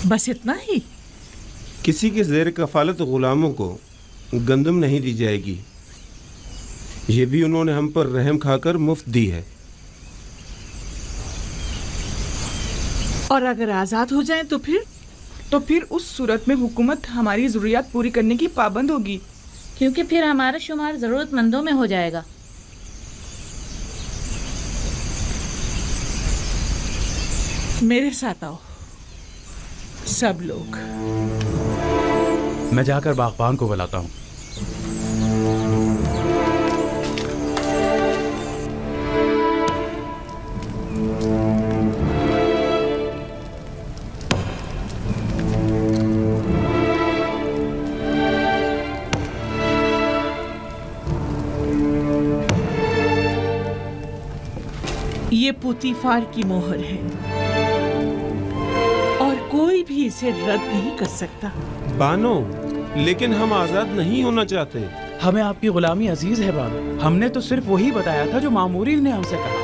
बस इतना ही? किसी के ज़ेर कफालत गुलामों को गंदम नहीं दी जाएगी। ये भी उन्होंने हम पर रहम खाकर मुफ्त दी है। और अगर आज़ाद हो जाएं तो फिर? तो फिर उस सूरत में हुकूमत हमारी ज़रूरियात पूरी करने की पाबंद होगी, क्योंकि फिर हमारा शुमार ज़रूरतमंदों में हो जाएगा। मेरे साथ आओ सब लोग। मैं जाकर बागबान को बुलाता हूँ। ये पुतीफार की मोहर है और कोई भी इसे रद्द नहीं कर सकता। बानो, लेकिन हम आज़ाद नहीं होना चाहते। हमें आपकी गुलामी अजीज है बानो। हमने तो सिर्फ वही बताया था जो मामूरी ने हमसे कहा।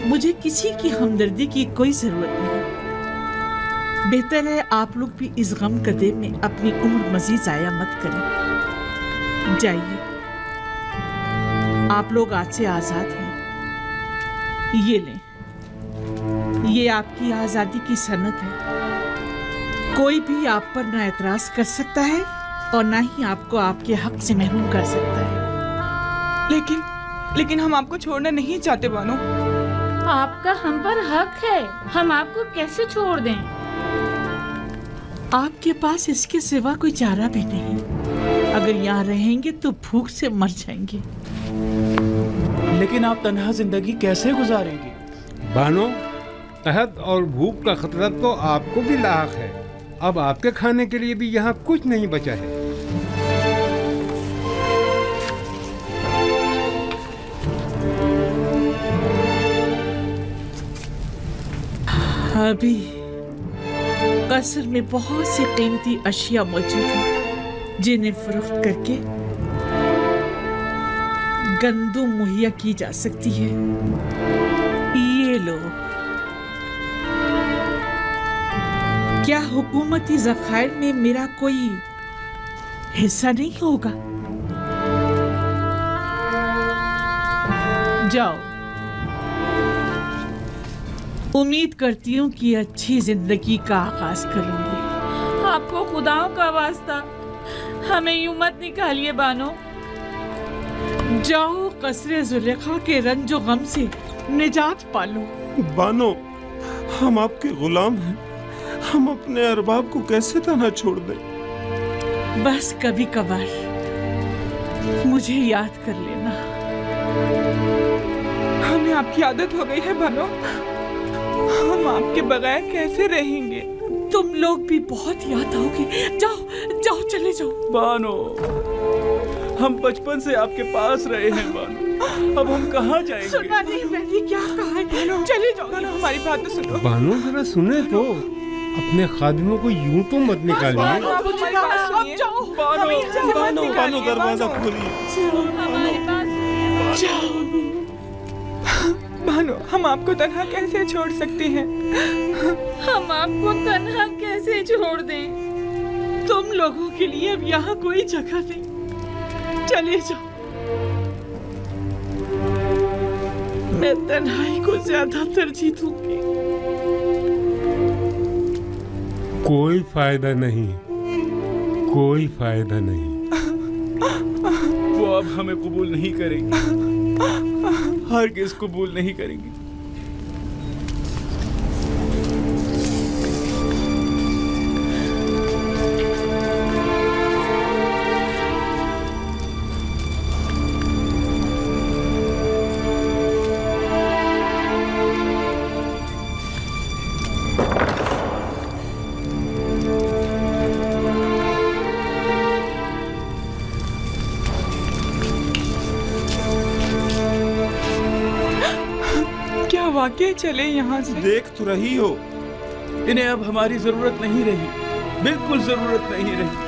मुझे किसी की हमदर्दी की कोई जरूरत नहीं। बेहतर है आप लोग भी इस गम कदे में अपनी उम्र मजीद जाया मत करें। जाइए, आप लोग आज से आजाद हैं। ये लें, ये आपकी आजादी की सनद है। कोई भी आप पर ना एतराज कर सकता है और ना ही आपको आपके हक से महरूम कर सकता है। लेकिन हम आपको छोड़ना नहीं चाहते बानो। आपका हम पर हक है, हम आपको कैसे छोड़ दें? आपके पास इसके सिवा कोई चारा भी नहीं। अगर यहाँ रहेंगे तो भूख से मर जाएंगे। लेकिन आप तन्हा जिंदगी कैसे गुजारेंगी? बानो, तहत और भूख का खतरा तो आपको भी लाक है। अब आपके खाने के लिए भी यहाँ कुछ नहीं बचा है। अभी कसर में बहुत सी कीमती अशिया मौजूद हैं जिन्हें फरोख्त करके गंदम मुहैया की जा सकती है। ये लो। क्या हुकूमती ज़खायर में मेरा कोई हिस्सा नहीं होगा? जाओ। उम्मीद करती हूँ कि अच्छी जिंदगी का आगाज करूंगी। आपको खुदाओं का वास्ता हमें यूं मत निकालिए बानो। जाओ, कसरे जुलेखा के रंजो गम से निजात पालो। बानो, हम आपके गुलाम हैं। हम अपने अरबाब को कैसे तन्हा छोड़ दें? बस कभी कभार मुझे याद कर लेना। हमें आपकी आदत हो गई है बानो। हम आपके बगैर कैसे रहेंगे? तुम लोग भी बहुत याद आओगे। जाओ जाओ, चले जाओ। बानो, हम बचपन से आपके पास रहे हैं बानो। अब हम कहाँ जाएंगे? सुना नहीं मैंने क्या कहा है? चले जाओ। हमारी बात तो सुनो। बानो, जरा सुने तो। अपने खादिमों को यूं तो मत निकालिए। बानो, दरवाजा खोलिए। बानो, हम आपको तन्हा कैसे छोड़ सकते हैं? हम आपको तन्हा कैसे छोड़ दें? तुम लोगों के लिए अब यहाँ कोई जगह नहीं। चले जाओ। मैं तन्हाई को ज्यादा तरजीह दूंगी। कोई फायदा नहीं, कोई फायदा नहीं। वो अब हमें कबूल नहीं करेंगी, हरगिज़ कबूल नहीं करेंगी। वाकई चले यहाँ से? देख तो रही हो, इन्हें अब हमारी जरूरत नहीं रही, बिल्कुल जरूरत नहीं रही।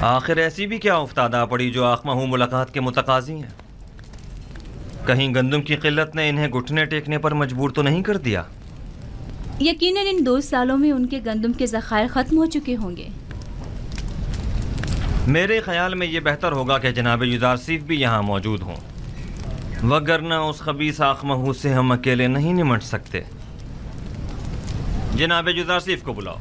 आखिर ऐसी भी क्या उफ्तादा पड़ी जो आखमाहू मुलाकात के मुतकाजी हैं? कहीं गंदम की किल्लत ने इन्हें घुटने टेकने पर मजबूर तो नहीं कर दिया? यकीनन इन 2 सालों में उनके गंदम के ज़खायर ख़त्म हो चुके होंगे। मेरे ख्याल में ये बेहतर होगा कि जनाब युजारसीफ भी यहाँ मौजूद हों, वगरना उस खबीस आखमाहू से हम अकेले नहीं निमट सकते। जनाब युजारसीफ को बुलाओ।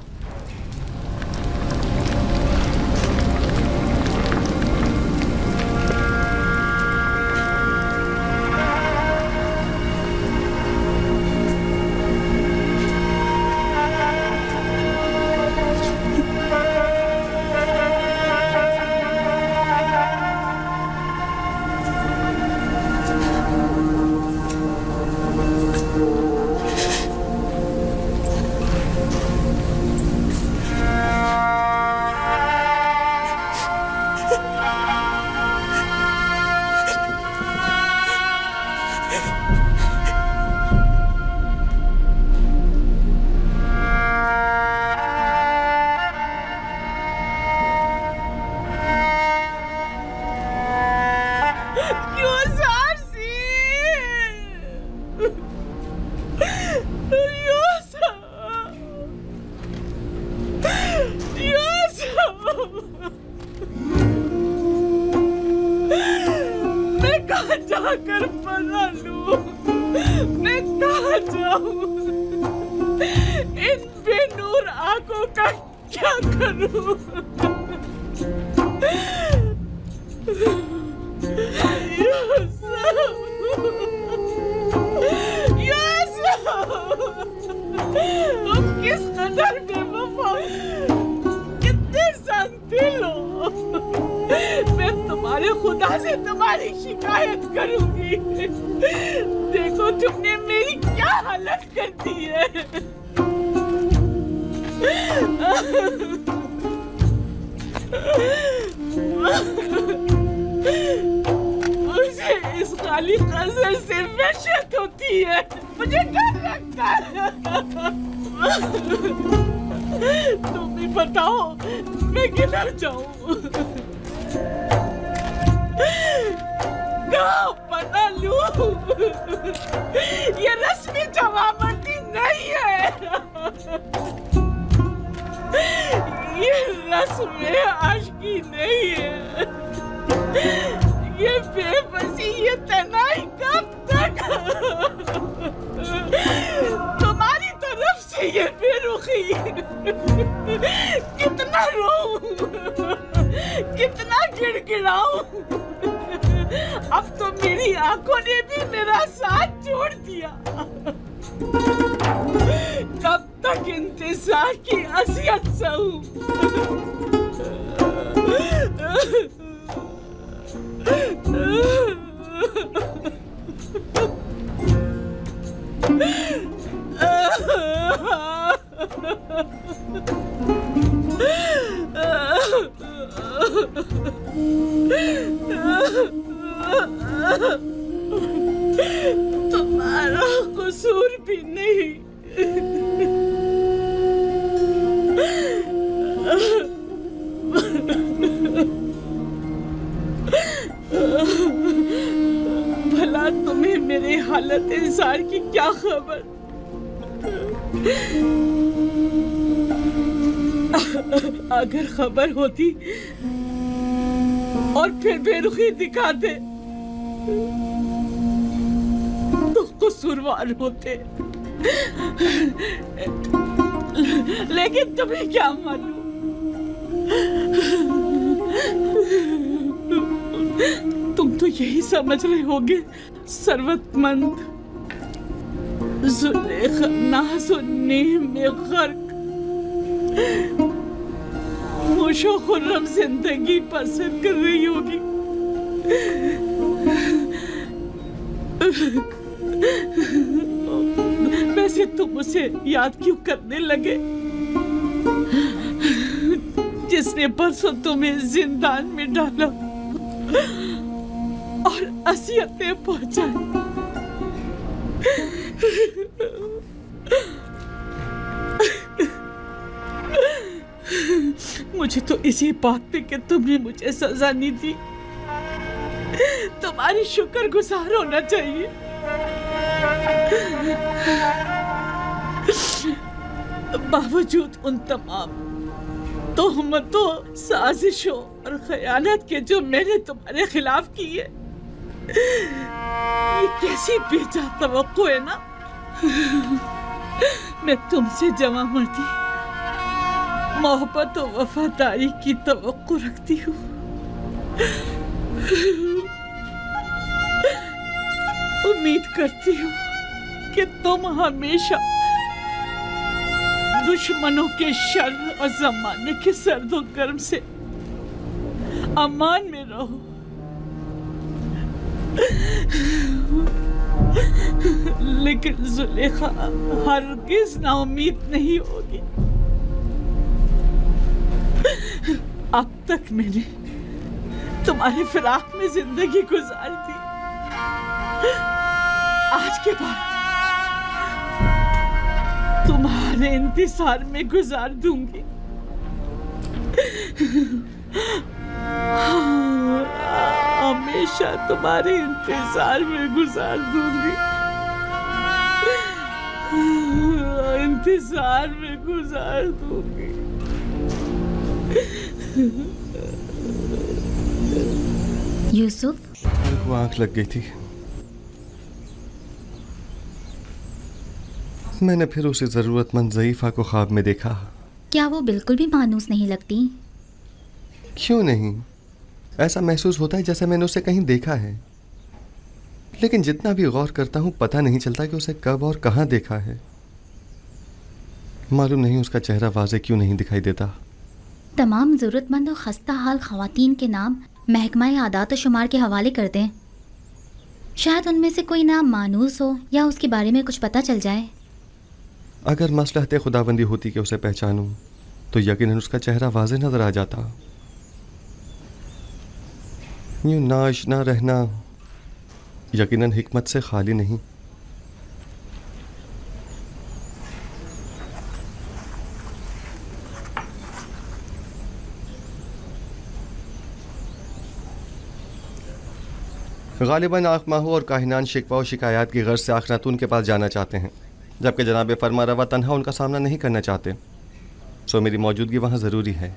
जाकर बना लूं, मैं कहाँ जाऊं? इन बेनूर आंखों का क्या करूं? तुम किस कदर बेवफा, कितने संदिल हो। मैं तुम्हारे खुदा से तुम्हारी शिकायत करूंगी। देखो तुमने मेरी क्या हालत कर दी है। मुझे इस खाली कज़र से वहशत होती है, मुझे डर लगता है। तुम भी बताओ मैं किधर जाऊं? कहाँ पता लूं? ये रस्मी जवाबंदी नहीं है, ये रस्म आशिकी नहीं है, ये बेबसी, ये तन्हाई कब तक? तुम्हारी तरफ से ये बेरुखी, कितना रोऊं, कितना गिड़गिड़ाऊं। अब तो मेरी आंखों ने भी मेरा साथ छोड़ दिया। कब तक इंतजार की असियत सहूं? तुम्हारा कसूर भी नहीं। भला तुम्हें मेरे हालत इंसान की क्या खबर? अगर खबर होती और फिर बेरुखी दिखाते तो कसूरवार होते, लेकिन तुम्हें क्या मालूम? तुम तो यही समझ रहे होगे सरवतमंद जुलेखा नाज़ो नेम में गर्क, खुशो खुर्रम जिंदगी पसंद कर रही होगी। वैसे तुम उसे याद क्यों करने लगे जिसने परसों तुम्हें जिंदान में डाला और असियतें पहुंचाई? मुझे तो इसी बात पे कि तुमने मुझे सजा नहीं दी तुम्हारी शुक्रगुजार होना चाहिए। बावजूद उन तमाम तोहमतों, साजिशों और खयानत के जो मैंने तुम्हारे खिलाफ की है, ये कैसी बेजा तवक्को है ना। मैं तुमसे जमा मर्दी, मोहब्बत और वफादारी की तवक्को रखती हूँ। उम्मीद करती हूँ कि तुम हमेशा दुश्मनों के शर और जमाने के सर्द और गर्म से अमान में रहो। लेकिन जुलेखा हरगिज नाउम्मीद नहीं होगी। अब तक मैंने तुम्हारे फिराक में जिंदगी गुजारी थी, आज के बाद तुम्हारे इंतजार में गुजार दूंगी। हमेशा तुम्हारे इंतजार में गुजार दूंगी, इंतजार में गुजार दूंगी। यूसुफ, मेरे को आंख लग गई थी। मैंने फिर उसे ज़रूरतमंद ज़ईफ़ा को ख्वाब में देखा। क्या वो बिल्कुल भी मानूस नहीं लगती? क्यों नहीं, ऐसा महसूस होता है जैसे मैंने उसे कहीं देखा है, लेकिन जितना भी गौर करता हूँ पता नहीं चलता कि उसे कब और कहाँ देखा है। मालूम नहीं उसका चेहरा वाज़े क्यों नहीं दिखाई देता। तमाम ज़रूरतमंद और खस्ता हाल ख़वातीन के नाम महकमा आदात शुमार के हवाले कर दें, शायद उनमें से कोई नाम मानूस हो या उसके बारे में कुछ पता चल जाए। अगर मसलहत खुदाबंदी होती कि उसे पहचानूं तो यकीनन उसका चेहरा वाज़े नज़र आ जाता। यूँ नाआशना रहना यकीनन हिकमत से खाली नहीं। गालिबन आखमाहू और काहिनान शिकवा और शिकायत की गर्ज से आखनातून के पास जाना चाहते हैं, जबकि जनाब फरमा रवा तन्हा उनका सामना नहीं करना चाहते। सो मेरी मौजूदगी वहाँ ज़रूरी है।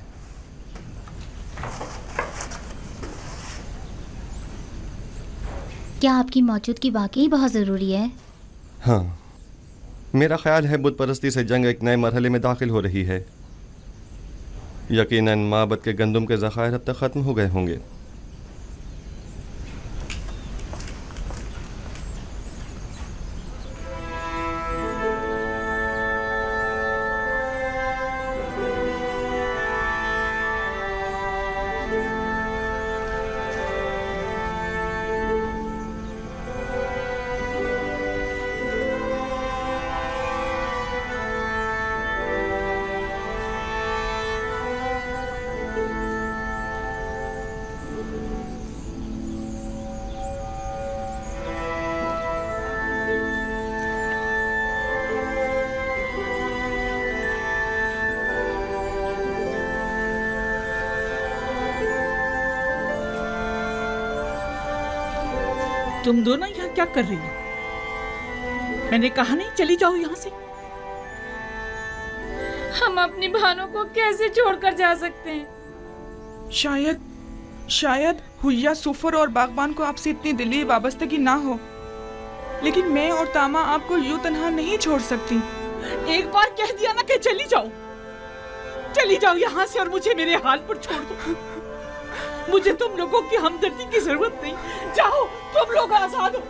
क्या आपकी मौजूदगी वाकई बहुत ज़रूरी है? हाँ, मेरा ख्याल है बुत परस्ती से जंग एक नए मरहले में दाखिल हो रही है। यकीनन माबद के गंदम के ज़खायर अब तक ख़त्म हो गए होंगे। तुम दोनों यहाँ क्या कर रही हो? मैंने कहा नहीं चली जाओ यहाँ से। हम अपनी बहनों को कैसे छोड़कर जा सकते हैं? शायद हुया, सुफर और बागबान को आपसे इतनी दिली वाबस्तगी ना हो, लेकिन मैं और तामा आपको यूं तन्हा नहीं छोड़ सकती। एक बार कह दिया ना कि चली जाओ यहाँ से और मुझे मेरे हाल पर छोड़ दो। मुझे तुम लोगों की हमदर्दी की जरूरत नहीं। जाओ, तुम लोग आजाद हो।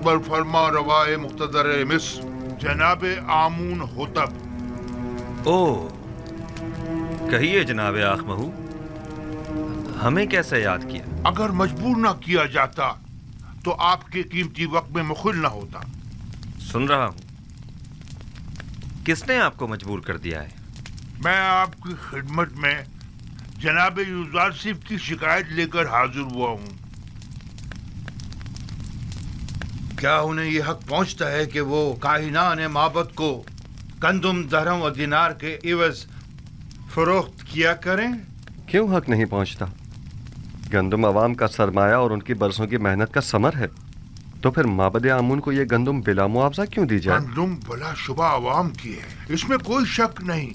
अकबर फरमा रवाए मुख्तदर मिस्र जनाब आमून होतब। ओ, कहिए जनाब आखमहू, हमें कैसे याद किया? अगर मजबूर ना किया जाता तो आपके कीमती वक्त में मुखिल ना होता। सुन रहा हूं। किसने आपको मजबूर कर दिया है? मैं आपकी खिदमत में जनाब यूजारसिफ की शिकायत लेकर हाजिर हुआ हूँ। क्या उन्हें यह हक पहुंचता है कि वो काहिनान माबद को गंदुम, दरहम और दिनार के इवज फरोख्त किया करें? क्यों हक नहीं पहुंचता? गंदुम अवाम का सरमाया और उनकी बरसों की मेहनत का समर है, तो फिर माबद आमून को ये गंदुम बिला मुआवजा क्यों दी जाए? गंदुम बला शुबा अवाम की है, इसमें कोई शक नहीं,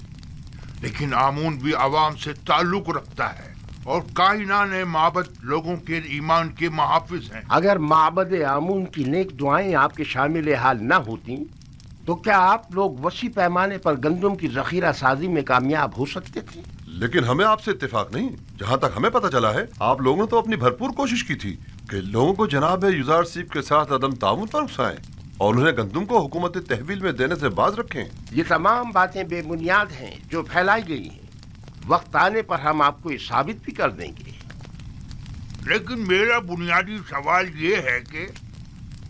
लेकिन आमून भी अवाम से ताल्लुक रखता है और काहिनान माबद लोगों के ईमान के मुहाफिज हैं। अगर माबद आमून की नेक दुआएं आपके शामिल हाल न होती तो क्या आप लोग वसी पैमाने पर गंदुम की जखीरा साजी में कामयाब हो सकते थे? लेकिन हमें आपसे इत्तेफाक नहीं। जहाँ तक हमें पता चला है, आप लोगों ने तो अपनी भरपूर कोशिश की थी कि लोगों को जनाब यूजारसिफ के साथ अदम ताउन पर उकसाएं और उन्हें गंदुम को हुकूमत तहवील में देने से बाज रखें। ये तमाम बातें बेबुनियाद हैं जो फैलाई गई हैं। वक्त आने पर हम आपको ये साबित भी कर देंगे। लेकिन मेरा बुनियादी सवाल ये है कि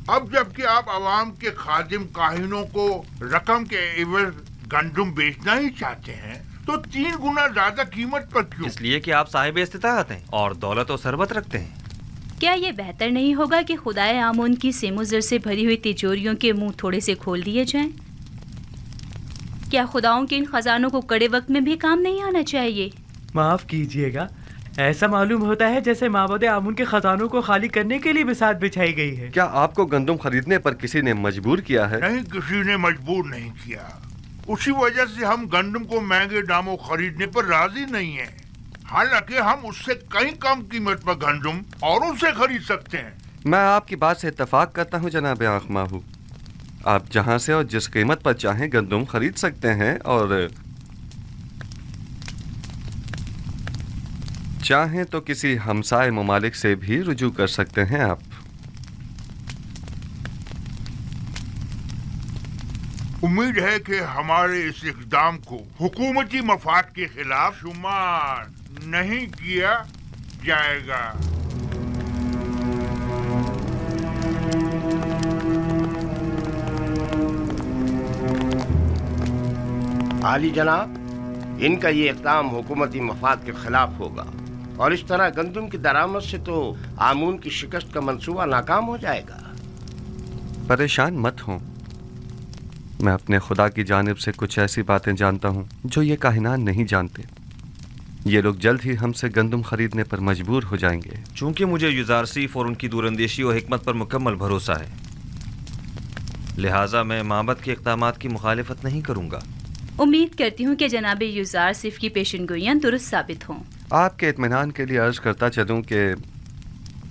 अब जबकि आप अवाम के खादिम काहिनों को रकम के एवज गंदुम बेचना ही चाहते हैं, तो 3 गुना ज्यादा कीमत पर क्यों? इसलिए कि आप साहिब इस्तिताअत हैं और दौलत और सरबत रखते हैं। क्या ये बेहतर नहीं होगा कि खुदाए आमून की सेमुजर से भरी हुई तिजोरियों के मुंह थोड़े से खोल दिए जाएं? क्या खुदाओं के इन खजानों को कड़े वक्त में भी काम नहीं आना चाहिए? माफ कीजिएगा, ऐसा मालूम होता है जैसे माबद आमून के खजानों को खाली करने के लिए बिसात बिछाई गई है। क्या आपको गंदुम खरीदने पर किसी ने मजबूर किया है? नहीं, किसी ने मजबूर नहीं किया। उसी वजह से हम गंदुम को महंगे दामों खरीदने पर राजी नहीं हैं। हालांकि हम उससे कहीं कम कीमत पर गंदुम और उनसे खरीद सकते हैं। मैं आपकी बात से इत्तेफाक करता हूँ जनाब आखमाहू। आप जहाँ से और जिस कीमत पर चाहें गंदुम खरीद सकते हैं और चाहें तो किसी हमसाए ममालिक से भी रुजू कर सकते हैं। आप उम्मीद है कि हमारे इस इक़दाम को हुकूमती मफाद के खिलाफ शुमार नहीं किया जाएगा। आली जनाब, इनका ये इक़दाम हुकूमती मफाद के खिलाफ होगा और इस तरह गंदुम की दरामद से तो आमून की शिकस्त का मंसूबा नाकाम हो जाएगा। परेशान मत हों, मैं अपने खुदा की जानिब से कुछ ऐसी बातें जानता हूँ जो ये काहिनान नहीं जानते। ये लोग जल्द ही हमसे गंदुम खरीदने पर मजबूर हो जाएंगे। चूंकि मुझे यूजारसिफ और उनकी दूरंदेशी और हिकमत पर मुकम्मल भरोसा है, लिहाजा मैं माबद के इक़दामात की मुखालिफत नहीं करूँगा। उम्मीद करती हूँ कि जनाब यूजारसिफ की पेशनगोइयाँ दुरुस्त साबित हों। आपके इत्मीनान के लिए अर्ज करता चलूँ कि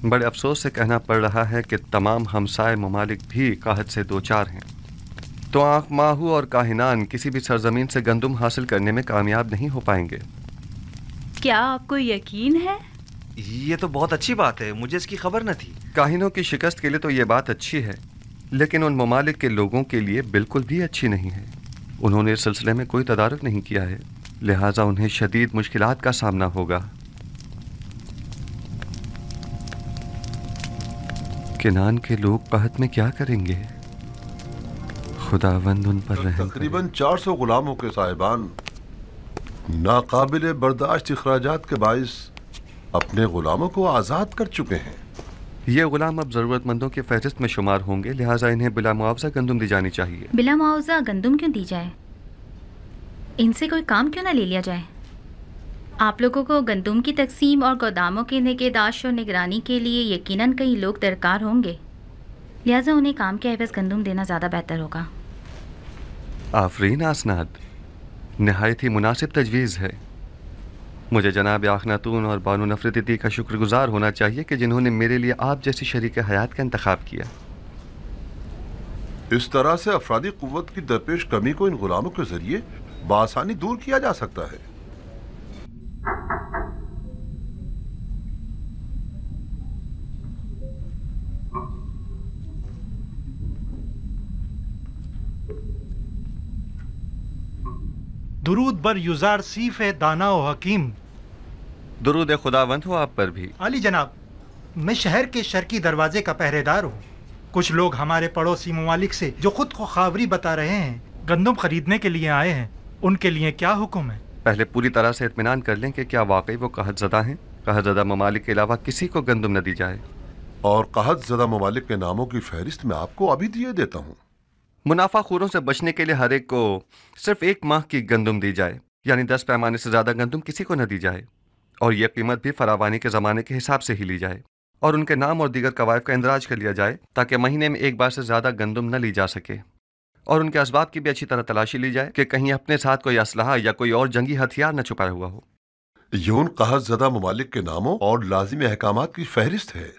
बड़े अफसोस से कहना पड़ रहा है कि तमाम हमसाए ममालिक भी काहत से दो चार हैं, तो आखमाहू और काहिनान किसी भी सरजमीन से गंदुम हासिल करने में कामयाब नहीं हो पाएंगे। क्या आपको यकीन है? ये तो बहुत अच्छी बात है, मुझे इसकी खबर न थी। काहिनों की शिकस्त के लिए तो ये बात अच्छी है, लेकिन उन ममालिक के लोगों के लिए बिल्कुल भी अच्छी नहीं है। उन्होंने इस सिलसिले में कोई तदारुक नहीं किया है, लिहाजा उन्हें शदीद मुश्किलात का सामना होगा। किनान के लोग कहत में क्या करेंगे? खुदावंद उन पर रहम करे। तकरीबन 400 गुलामों के साहिबान नाकाबिले बर्दाश्त इखराजात के बाइस अपने गुलामों को आज़ाद कर चुके हैं। ये गुलाम अब ज़रूरतमंदों की फहरिस्त में शुमार होंगे, लिहाजा इन्हें बिला मुआवजा गंदुम दी जानी चाहिए। बिला मुआवजा गंदुम क्यों दी जाए? इनसे कोई काम क्यों ना ले लिया जाए? आप लोगों को गंदुम की तकसीम और गोदामों की निगहदाश्त और निगरानी के लिए यकीनन कई लोग दरकार होंगे, लिहाजा उन्हें काम के एवज़ गंदुम देना ज़्यादा बेहतर होगा। आफरीन आसनाद, नहायत ही मुनासिब तजवीज़ है। मुझे जनाब आखनातून और बानो नफरती का शुक्रगुजार होना चाहिए कि जिन्होंने मेरे लिए आप जैसी शरीक हयात का इंतखाब किया। इस तरह से अफरादी कुव्वत की दरपेश कमी को इन गुलामों के जरिए बआसानी दूर किया जा सकता है। दुरूद बर युजार सीफ दाना व हकीम। दुरूद खुदावंद हो आप पर भी। अली जनाब, मैं शहर के शर्की दरवाजे का पहरेदार हूँ। कुछ लोग हमारे पड़ोसी ममालिक से जो खुद को खावरी बता रहे हैं गंदम खरीदने के लिए आए हैं। उनके लिए क्या हुक्म है? पहले पूरी तरह से इत्मीनान कर लें कि क्या वाकई वो कहतज़दा हैं। कहतज़दा ममालिक के अलावा किसी को गंदम न दी जाए। और कहतज़दा ममालिक के नामों की फहरिस्त मैं आपको अभी दिए देता हूँ। मुनाफाखोरों से बचने के लिए हर एक को सिर्फ 1 माह की गंदम दी जाए, यानी 10 पैमाने से ज़्यादा गंदम किसी को न दी जाए। और यह कीमत भी फरावानी के ज़माने के हिसाब से ही ली जाए। और उनके नाम और दीगर कवायद का इंदराज कर लिया जाए ताकि महीने में 1 बार से ज़्यादा गंदम न ली जा सके। और उनके असबाब की भी अच्छी तरह तलाशी ली जाए कि कहीं अपने साथ कोई असलहा या कोई और जंगी हथियार न छुपाया हुआ हो। ये उन कहतज़दा ममालिक के नामों और लाजिमी अहकामात की फहरिस्त है।